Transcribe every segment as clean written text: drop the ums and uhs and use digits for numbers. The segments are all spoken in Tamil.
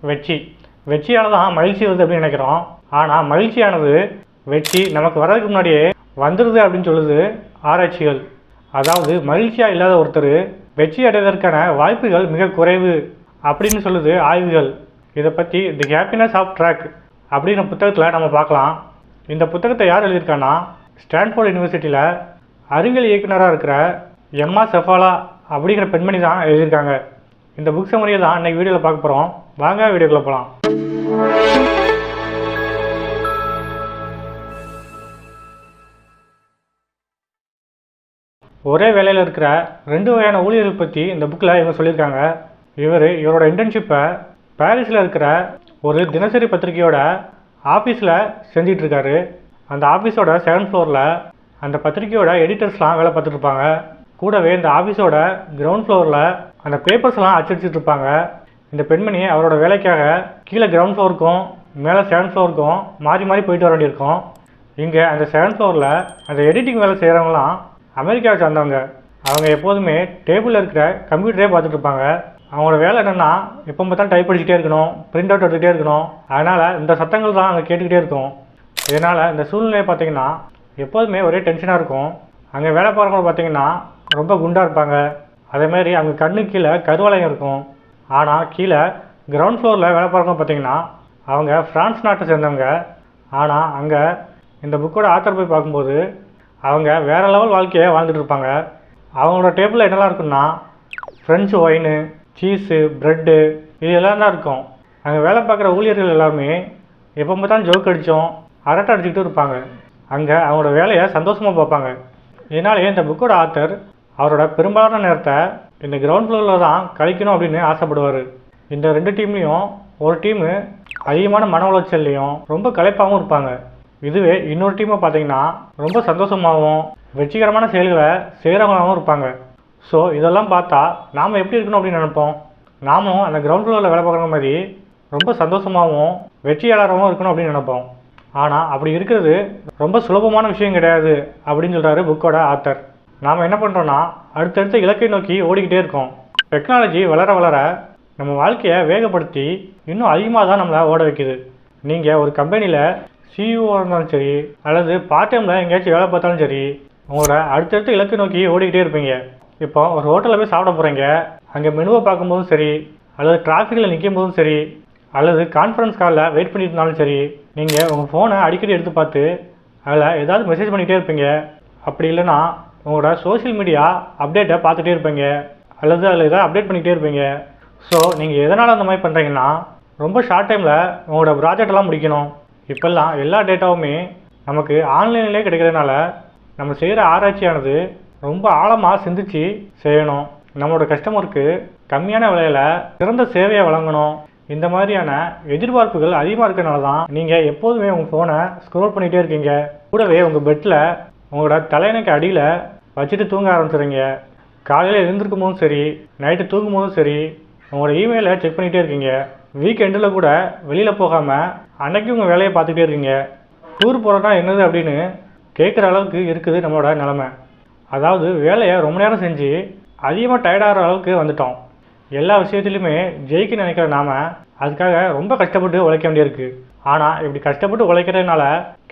வெற்றி. வெற்றியால் தான் மகிழ்ச்சி வருது அப்படின்னு நினைக்கிறோம். ஆனால் மகிழ்ச்சியானது வெற்றி நமக்கு வர்றதுக்கு முன்னாடியே வந்துடுது அப்படின்னு சொல்லுது ஆராய்ச்சிகள். அதாவது மகிழ்ச்சியாக இல்லாத ஒருத்தர் வெற்றி அடைவதற்கான வாய்ப்புகள் மிக குறைவு அப்படின்னு சொல்லுது ஆய்வுகள். இதை பற்றி தி ஹாப்பினஸ் ஆஃப் ட்ராக் அப்படிங்கிற புத்தகத்தில் நம்ம பார்க்கலாம். இந்த புத்தகத்தை யார் எழுதியிருக்கான்னா, ஸ்டான்ஃபோர்ட் யூனிவர்சிட்டியில் அறிவியல் இயக்குனராக இருக்கிற எம்மா செஃபாலா அப்படிங்கிற பெண்மணி தான் எழுதியிருக்காங்க. இந்த புக் சம்மரியை தான் இன்றைக்கி வீடியோவில் பார்க்க போகிறோம். வாங்க வீடியோக்குள்ளே போகலாம். ஒரே வேலையில் இருக்கிற 2 வகையான ஊழியர்கள் பற்றி இந்த புக்கில் இவங்க சொல்லியிருக்காங்க. இவரோட இன்டர்ன்ஷிப்பை பாரிஸில் இருக்கிற ஒரு தினசரி பத்திரிகையோட ஆஃபீஸில் செஞ்சிட்ருக்காரு. அந்த ஆஃபீஸோட 2nd ஃப்ளோரில் அந்த பத்திரிகையோட எடிட்டர்ஸ்லாம் வேலை பார்த்துட்ருப்பாங்க. கூடவே இந்த ஆஃபீஸோட கிரவுண்ட் ஃப்ளோரில் அந்த பேப்பர்ஸ்லாம் அச்சடிச்சிட்ருப்பாங்க. இந்த பெண்மணி அவரோட வேலைக்காக கீழே கிரவுண்ட் ஃப்ளோருக்கும் மேலே 2nd ஃப்ளோருக்கும் மாறி மாறி போயிட்டு வர வேண்டியிருக்கும். இங்கே அந்த 2nd ஃப்ளோரில் அந்த எடிட்டிங் வேலை செய்கிறவங்களாம் அமெரிக்காவை சார்ந்தவங்க. அவங்க எப்போதுமே டேபிளில் இருக்கிற கம்ப்யூட்டரே பார்த்துட்டு இருப்பாங்க. அவங்களோட வேலை என்னென்னா, எப்போ பார்த்தா டைப் அடிச்சுட்டே இருக்கணும், பிரிண்ட் அவுட் எடுத்துகிட்டே இருக்கணும். அதனால் இந்த சத்தங்கள் தான் அங்கே கேட்டுக்கிட்டே இருக்கும். இதனால் இந்த சூழ்நிலையை பார்த்திங்கன்னா எப்போதுமே ஒரே டென்ஷனாக இருக்கும். அங்கே வேலை பார்க்குறவங்க பார்த்திங்கன்னா ரொம்ப குண்டாக இருப்பாங்க. அதேமாதிரி அவங்க கண்ணு கீழே கருவளையம் இருக்கும். ஆனால் கீழே கிரவுண்ட் ஃப்ளோரில் வேலை பார்க்குறவங்க பார்த்திங்கன்னா அவங்க ஃப்ரான்ஸ் நாட்டை சேர்ந்தவங்க. ஆனால் அங்கே இந்த புக்கோட ஆத்தர் போய் பார்க்கும்போது அவங்க வேறு லெவல் வாழ்க்கையை வாழ்ந்துட்டு இருப்பாங்க. அவங்களோட டேபிளில் என்னெல்லாம் இருக்குன்னா, ஃப்ரெஞ்சு ஒயினு, சீஸு, ப்ரெட்டு, இது எல்லாம் தான் இருக்கும். அங்கே வேலை பார்க்குற ஊழியர்கள் எல்லாருமே எப்போ பார்த்தாலும் ஜோக் அடித்தோம் அரட்டை அடிச்சுக்கிட்டு இருப்பாங்க. அங்கே அவங்களோட வேலையை சந்தோஷமாக பார்ப்பாங்க. இதனாலேயே இந்த புக்கோட ஆத்தர் அவரோட பெரும்பாலான நேரத்தை இந்த கிரவுண்ட் ஃப்ளோரில் தான் கழிக்கணும் அப்படின்னு ஆசைப்படுவார். இந்த 2 டீம்லேயும் ஒரு டீமு அதிகமான மன உளைச்சல்லையும் ரொம்ப களைப்பாகவும் இருப்பாங்க. இதுவே இன்னொரு டீமை பார்த்தீங்கன்னா ரொம்ப சந்தோஷமாகவும் வெற்றிகரமான செயல்களை செய்கிறவங்களாகவும் இருப்பாங்க. ஸோ இதெல்லாம் பார்த்தா நாம் எப்படி இருக்கணும் அப்படின்னு நினைப்போம். நாமும் அந்த கிரவுண்ட் ஃப்ளோரில் வேலை பார்க்குற மாதிரி ரொம்ப சந்தோஷமாகவும் வெற்றியாளராகவும் இருக்கணும் அப்படின்னு நினைப்போம். ஆனால் அப்படி இருக்கிறது ரொம்ப சுலபமான விஷயம் கிடையாது அப்படின்னு சொல்கிறாரு புக்கோட ஆத்தர். நாம் என்ன பண்ணுறோன்னா, அடுத்தடுத்த இலக்கை நோக்கி ஓடிக்கிட்டே இருக்கோம். டெக்னாலஜி வளர வளர நம்ம வாழ்க்கையை வேகப்படுத்தி இன்னும் அதிகமாக தான் நம்மளை ஓட வைக்குது. நீங்கள் ஒரு கம்பெனியில் சிஇஓவாக இருந்தாலும் சரி, அல்லது பார்ட் டைமில் எங்கேயாச்சும் வேலை பார்த்தாலும் சரி, உங்களோட அடுத்தடுத்த இலக்கை நோக்கி ஓடிக்கிட்டே இருப்பீங்க. இப்போ ஒரு ஹோட்டலில் போய் சாப்பிட போகிறீங்க. அங்கே மெனுவை பார்க்கும்போதும் சரி, அல்லது டிராஃபிக்கில் நிற்கும் போதும் சரி, அல்லது கான்ஃபரன்ஸ் காலில் வெயிட் பண்ணிட்டு இருந்தாலும் சரி, நீங்கள் உங்கள் ஃபோனை அடிக்கடி எடுத்து பார்த்து அதில் ஏதாவது மெசேஜ் பண்ணிகிட்டே இருப்பீங்க. அப்படி இல்லைன்னா உங்களோட சோஷியல் மீடியா அப்டேட்டை பார்த்துட்டே இருப்பீங்க, அல்லது அதில் எதாவது அப்டேட் பண்ணிகிட்டே இருப்பீங்க. ஸோ நீங்கள் எதனால் அந்த மாதிரி பண்ணுறீங்கன்னா, ரொம்ப ஷார்ட் டைமில் உங்களோட ப்ராஜெக்டெல்லாம் முடிக்கணும். இப்போல்லாம் எல்லா டேட்டாவுமே நமக்கு ஆன்லைன்லேயே கிடைக்கிறதுனால நம்ம செய்கிற ஆராய்ச்சியானது ரொம்ப ஆழமாக சிந்திச்சு செய்யணும். நம்மளோட கஸ்டமருக்கு கம்மியான விலையில் சிறந்த சேவையை வழங்கணும். இந்த மாதிரியான எதிர்பார்ப்புகள் அதிகமாக இருக்கிறனால தான் நீங்கள் எப்போதுமே உங்கள் ஃபோனை ஸ்க்ரோல் பண்ணிகிட்டே இருக்கீங்க. கூடவே உங்கள் பெட்டில் உங்களோட தலையணைக்கு அடியில் வச்சுட்டு தூங்க ஆரம்பிச்சுறீங்க. காலையில் எழுந்திருக்கும் போதும் சரி, நைட்டு தூங்கும் போதும் சரி, உங்களோட இமெயிலை செக் பண்ணிகிட்டே இருக்கீங்க. வீக்கெண்டில் கூட வெளியில் போகாமல் அன்னைக்கு உங்கள் வேலையை பார்த்துக்கிட்டே இருக்கீங்க. டூர் போகிறதா என்னது அப்படின்னு கேட்குற அளவுக்கு இருக்குது நம்மளோட நிலமை. அதாவது வேலையை ரொம்ப நேரம் செஞ்சு அதிகமாக டயர்டாகிற அளவுக்கு வந்துட்டோம். எல்லா விஷயத்துலையுமே ஜெயிக்க நினைக்கிற நாம் அதுக்காக ரொம்ப கஷ்டப்பட்டு உழைக்க வேண்டியிருக்கு. ஆனால் இப்படி கஷ்டப்பட்டு உழைக்கிறதுனால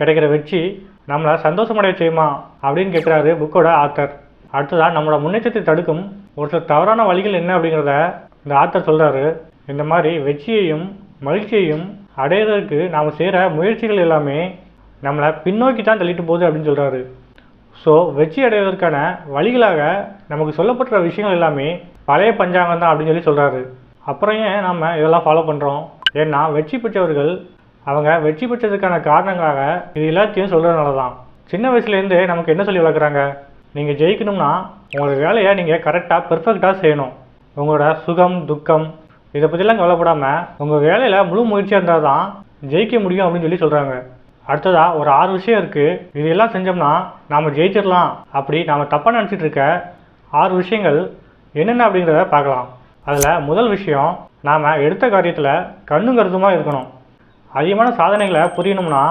கிடைக்கிற வெற்றி நம்மளை சந்தோஷமடைய செய்யுமா அப்படின்னு கேட்குறாரு புக்கோட ஆத்தர். அடுத்ததான் நம்மளோட முன்னேற்றத்தை தடுக்கும் ஒரு சில தவறான வழிகள் என்ன அப்படிங்கிறத இந்த ஆத்தர் சொல்கிறாரு. இந்த மாதிரி வெற்றியையும் மகிழ்ச்சியையும் அடையிறதுக்கு நாம் செய்கிற முயற்சிகள் எல்லாமே நம்மளை பின்னோக்கி தான் தள்ளிட்டு போகுது அப்படின்னு சொல்கிறாரு. ஸோ வெற்றி அடைவதற்கான வழிகளாக நமக்கு சொல்லப்பட்ட விஷயங்கள் எல்லாமே பழைய பஞ்சாங்கம் தான் அப்படின்னு சொல்கிறாரு. அப்புறம் ஏன் நாம் இதெல்லாம் ஃபாலோ பண்ணுறோம்? ஏன்னா வெற்றி பெற்றவர்கள் அவங்க வெற்றி பெற்றதுக்கான காரணங்களாக இது எல்லாத்தையும் சொல்கிறதுனால தான். சின்ன வயசுலேருந்தே நமக்கு என்ன சொல்லி வளர்க்குறாங்க, நீங்கள் ஜெயிக்கணும்னா உங்களோட வேலையை நீங்கள் கரெக்டாக பெர்ஃபெக்டாக செய்யணும். உங்களோட சுகம் துக்கம் இதை பற்றிலாம் கவலைப்படாமல் உங்கள் வேலையில் முழு முயற்சியாக இருந்தால் தான் ஜெயிக்க முடியும் அப்படின்னு சொல்கிறாங்க. அடுத்ததாக ஒரு 6 விஷயம் இருக்குது. இது எல்லாம் செஞ்சோம்னா நாம் ஜெயிச்சிடலாம் அப்படி நாம் தப்பாக நினச்சிட்டு இருக்க 6 விஷயங்கள் என்னென்ன அப்படிங்கிறத பார்க்கலாம். அதில் முதல் விஷயம், நாம் எடுத்த காரியத்தில் கண்ணும் கருத்துமாக இருக்கணும். அதிகமான சாதனைகளை புரியணும்னா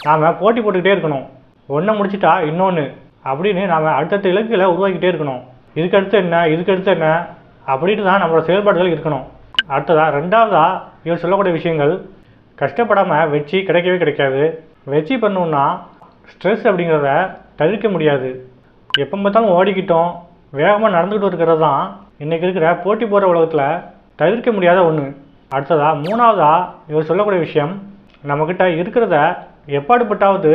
நாம் போட்டி போட்டுக்கிட்டே இருக்கணும். ஒன்றை முடிச்சிட்டா இன்னொன்று அப்படின்னு நாம் அடுத்தடுத்த இலக்குகளை உருவாக்கிட்டே இருக்கணும். இதுக்கடுத்து என்ன இதுக்கடுத்து என்ன அப்படின்னு தான் நம்மளோட செயல்பாடுகள் இருக்கணும். அடுத்ததாக ரெண்டாவதாக இவர் சொல்லக்கூடிய விஷயங்கள், கஷ்டப்படாமல் வெற்றி கிடைக்கவே கிடைக்காது. வெற்றி பண்ணணுன்னா ஸ்ட்ரெஸ் அப்படிங்கிறத தவிர்க்க முடியாது. எப்போ பார்த்தாலும் ஓடிக்கிட்டோம் வேகமாக நடந்துக்கிட்டு இருக்கிறது தான் இன்றைக்கி இருக்கிற போட்டி போகிற உலகத்தில் தவிர்க்க முடியாத ஒன்று. அடுத்ததாக மூணாவதாக இவர் சொல்லக்கூடிய விஷயம், நம்மக்கிட்ட இருக்கிறத எப்பாடுபட்டாவது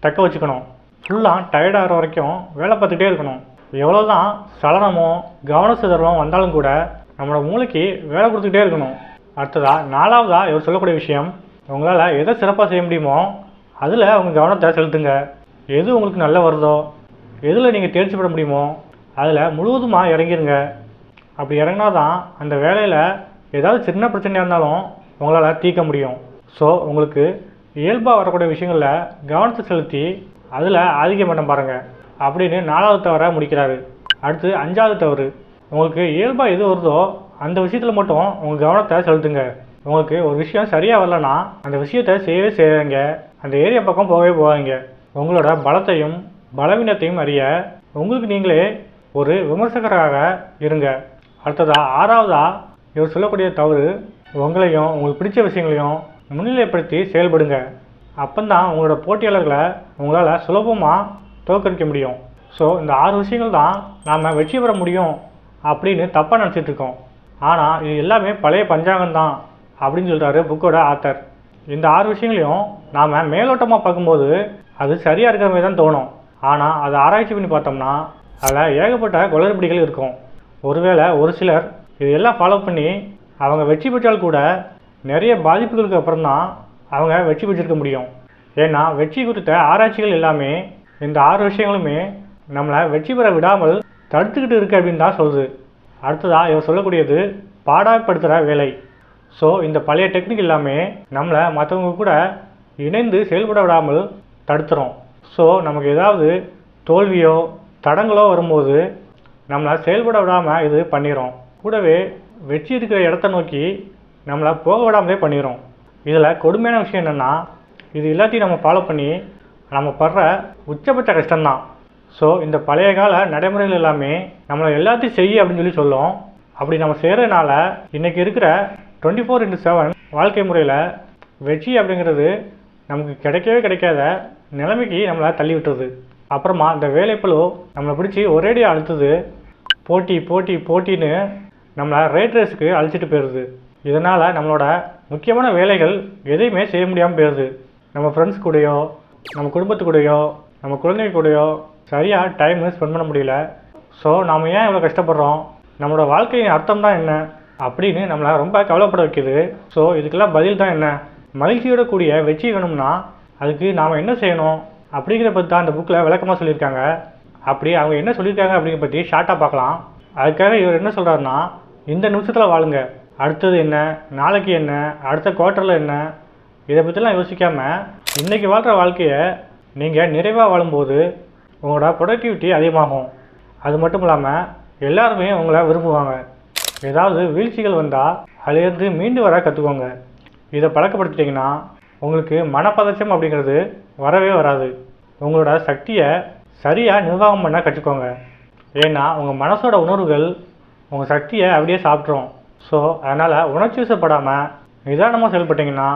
தக்க வச்சுக்கணும். ஃபுல்லாக டயர்டாகிற வரைக்கும் வேலை பார்த்துக்கிட்டே இருக்கணும். எவ்வளோ தான் சலனமோ கவன சிதறமோ வந்தாலும் கூட நம்மளோட மூளைக்கு வேலை கொடுத்துக்கிட்டே இருக்கணும். அடுத்ததாக நாலாவதாக இவர் சொல்லக்கூடிய விஷயம், உங்களால் எதை சிறப்பாக செய்ய முடியுமோ அதில் உங்கள் கவனத்தை செலுத்துங்க. எது உங்களுக்கு நல்லா வருதோ, எதில் நீங்கள் தேர்ச்சி பெற முடியுமோ அதில் முழுவதுமாக இறங்கிருங்க. அப்படி இறங்கினா தான் அந்த வேலையில் ஏதாவது சின்ன பிரச்சனையாக இருந்தாலும் உங்களால் தீர்க்க முடியும். ஸோ உங்களுக்கு இயல்பாக வரக்கூடிய விஷயங்களில் கவனத்தை செலுத்தி அதில் ஆதிக்கம் பண்ண பாருங்கள் அப்படின்னு 4வது தவறை முடிக்கிறாரு. அடுத்து 5வது தவறு, உங்களுக்கு இயல்பாக எது வருதோ அந்த விஷயத்தில் மட்டும் உங்கள் கவனத்தை செலுத்துங்க. உங்களுக்கு ஒரு விஷயம் சரியாக வரலன்னா அந்த விஷயத்தை செய்யவே செய்யாங்க, அந்த ஏரியா பக்கம் போகவே போகாதீங்க. உங்களோட பலத்தையும் பலவீனத்தையும் அறிய உங்களுக்கு நீங்களே ஒரு விமர்சகராக இருங்க. அடுத்ததாக 6வதாக இவர் சொல்லக்கூடிய தவறு, உங்களையும் உங்களுக்கு பிடிச்ச விஷயங்களையும் முன்னிலைப்படுத்தி செயல்படுங்க. அப்போந்தான் உங்களோட போட்டியாளர்களை உங்களால் சுலபமாக தோற்கடிக்க முடியும். ஸோ இந்த 6 விஷயங்கள் தான் நாம் வெற்றி பெற முடியும் அப்படின்னு தப்பாக நினச்சிட்டு இருக்கோம். ஆனால் இது எல்லாமே பழைய பஞ்சாங்கம் தான் அப்படின்னு சொல்கிறாரு புக்கோட ஆத்தர். இந்த 6 விஷயங்களையும் நாம் மேலோட்டமாக பார்க்கும்போது அது சரியாக இருக்கிற மாதிரி தான் தோணும். ஆனால் அதை ஆராய்ச்சி பண்ணி பார்த்தோம்னா அதில் ஏகப்பட்ட குளறுபடிகள் இருக்கும். ஒருவேளை ஒரு சிலர் இதெல்லாம் ஃபாலோ பண்ணி அவங்க வெற்றி பெற்றால் கூட நிறைய பாதிப்புகளுக்கு அப்புறம் தான் அவங்க வெற்றி பெற்றிருக்க முடியும். ஏன்னா வெற்றி குறித்த ஆராய்ச்சிகள் எல்லாமே இந்த 6 விஷயங்களுமே நம்மளை வெற்றி பெற விடாமல் தடுத்துக்கிட்டு இருக்கு அப்படின்னு தான் சொல்லுது. அடுத்ததாக இவர் சொல்லக்கூடியது பாடாப்படுத்துகிற வேலை. ஸோ இந்த பழைய டெக்னிக் எல்லாமே நம்மளை மற்றவங்க கூட இணைந்து செயல்பட விடாமல் தடுத்துரும். ஸோ நமக்கு ஏதாவது தோல்வியோ தடங்களோ வரும்போது நம்மளை செயல்பட விடாமல் இது பண்ணிடும். கூடவே வெற்றி இருக்கிற இடத்த நோக்கி நம்மளை போக விடாமலே பண்ணிடும். இதில் கொடுமையான விஷயம் என்னென்னா, இது எல்லாத்தையும் நம்ம ஃபாலோ பண்ணி நம்ம படுற உச்சபட்ச கஷ்டம்தான். ஸோ இந்த பழைய கால நடைமுறைகள் எல்லாமே நம்மளை எல்லாத்தையும் செய்ய அப்படின்னு சொல்லும். அப்படி நம்ம செய்கிறதுனால இன்றைக்கி இருக்கிற 24/7 வாழ்க்கை முறையில் வெற்றி அப்படிங்கிறது நமக்கு கிடைக்கவே கிடைக்காத நிலைமைக்கு நம்மளை தள்ளி விட்டுருது. அப்புறமா இந்த வேலைப்பளு நம்மளை பிடிச்சி ஒரேடியாக அழுத்துது. போட்டி போட்டி போட்டின்னு நம்மளை ரேட் ரேஸுக்கு அழைச்சிட்டு போயிடுது. இதனால் நம்மளோட முக்கியமான வேலைகள் எதையுமே செய்ய முடியாமல் போயிடுது. நம்ம ஃப்ரெண்ட்ஸ் கூடயோ நம்ம குடும்பத்து கூடயோ நம்ம குழந்தைங்க கூடயோ சரியாக டைம் ஸ்பெண்ட் பண்ண முடியல. ஸோ நாம் ஏன் இவ்வளோ கஷ்டப்படுறோம், நம்மளோட வாழ்க்கையின் அர்த்தம் தான் என்ன அப்படின்னு நம்மளை ரொம்ப கவலைப்பட வைக்குது. ஸோ இதுக்கெல்லாம் பதில் தான் என்ன, மகிழ்ச்சியோட கூடிய வெற்றி வேணும்னா அதுக்கு நாம் என்ன செய்யணும் அப்படிங்கிற பற்றி தான் இந்த புக்கில் விளக்கமாக சொல்லியிருக்காங்க. அப்படி அவங்க என்ன சொல்லியிருக்காங்க அப்படிங்கிற பற்றி ஷார்ட்டாக பார்க்கலாம். அதுக்காக இவர் என்ன சொல்கிறாருன்னா, இந்த நிமிஷத்தில் வாழுங்க, அடுத்தது என்ன, நாளைக்கு என்ன, அடுத்த குவார்ட்டரில் என்ன, இதை பற்றிலாம் யோசிக்காமல் இன்றைக்கி வாழ்கிற வாழ்க்கையை நீங்கள் நிறைவாக வாழும்போது உங்களோட ப்ரொடக்டிவிட்டி அதிகமாகும். அது மட்டும் இல்லாமல் எல்லாருமே உங்களை விரும்புவாங்க. ஏதாவது வீழ்ச்சிகள் வந்தால் அதிலேருந்து மீண்டு வர கற்றுக்கோங்க. இதை பழக்கப்படுத்திட்டிங்கன்னா உங்களுக்கு மனப்பதச்சம் அப்படிங்கிறது வரவே வராது. உங்களோட சக்தியை சரியாக நிர்வாகம் பண்ண கற்றுக்கோங்க. ஏன்னா உங்கள் மனசோட உணர்வுகள் உங்கள் சக்தியை அப்படியே சாப்பிட்றோம். ஸோ அதனால் உணர்ச்சி வசப்படாமல் நிதானமாக செயல்பட்டிங்கன்னா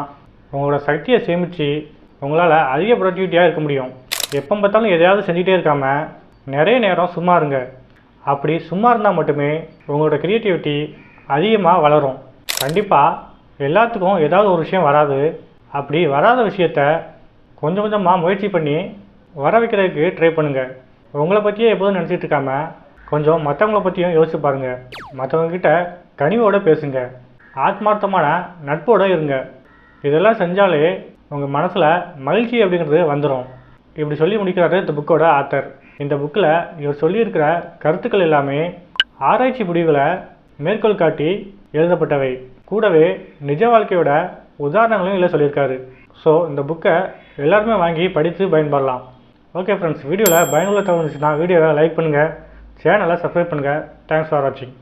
உங்களோட சக்தியை சேமித்து உங்களால் அதிக ப்ரொடக்டிவிட்டியாக இருக்க முடியும். எப்போ பார்த்தாலும் எதையாவது செஞ்சுட்டே இருக்காமல் நிறைய நேரம் சும்மா இருங்க. அப்படி சும்மா இருந்தால் மட்டுமே உங்களோட க்ரியேட்டிவிட்டி அதிகமாக வளரும். கண்டிப்பாக எல்லாத்துக்கும் ஏதாவது ஒரு விஷயம் வராது. அப்படி வராத விஷயத்த கொஞ்சம் கொஞ்சமாக முயற்சி பண்ணி வர வைக்கிறதுக்கு ட்ரை பண்ணுங்கள். உங்களை பற்றியே எப்போதும் நினச்சிட்டு இருக்காமல் கொஞ்சம் மற்றவங்கள பற்றியும் யோசிச்சு பாருங்கள். மற்றவங்கக்கிட்ட கனிவோடு பேசுங்க, ஆத்மார்த்தமான நட்போடு இருங்க. இதெல்லாம் செஞ்சாலே உங்கள் மனசில் மகிழ்ச்சி அப்படிங்கிறது வந்துடும். இப்படி சொல்லி முடிக்கிறாரு இந்த புக்கோட ஆத்தர். இந்த புக்கில் இவர் சொல்லியிருக்கிற கருத்துக்கள் எல்லாமே ஆராய்ச்சி முடிவுகளை மேற்கோள் காட்டி எழுதப்பட்டவை. கூடவே நிஜ வாழ்க்கையோட உதாரணங்களையும் இதில் சொல்லியிருக்காரு. ஸோ இந்த புக்கை எல்லாருமே வாங்கி படித்து பயன்படலாம். ஓகே ஃப்ரெண்ட்ஸ், வீடியோவில் பயனுள்ள தகவல் இருந்துச்சுன்னா வீடியோவை லைக் பண்ணுங்கள், சேனலை சப்ஸ்கிரைப் பண்ணுங்கள். தேங்க்ஸ் ஃபார் வாட்சிங்.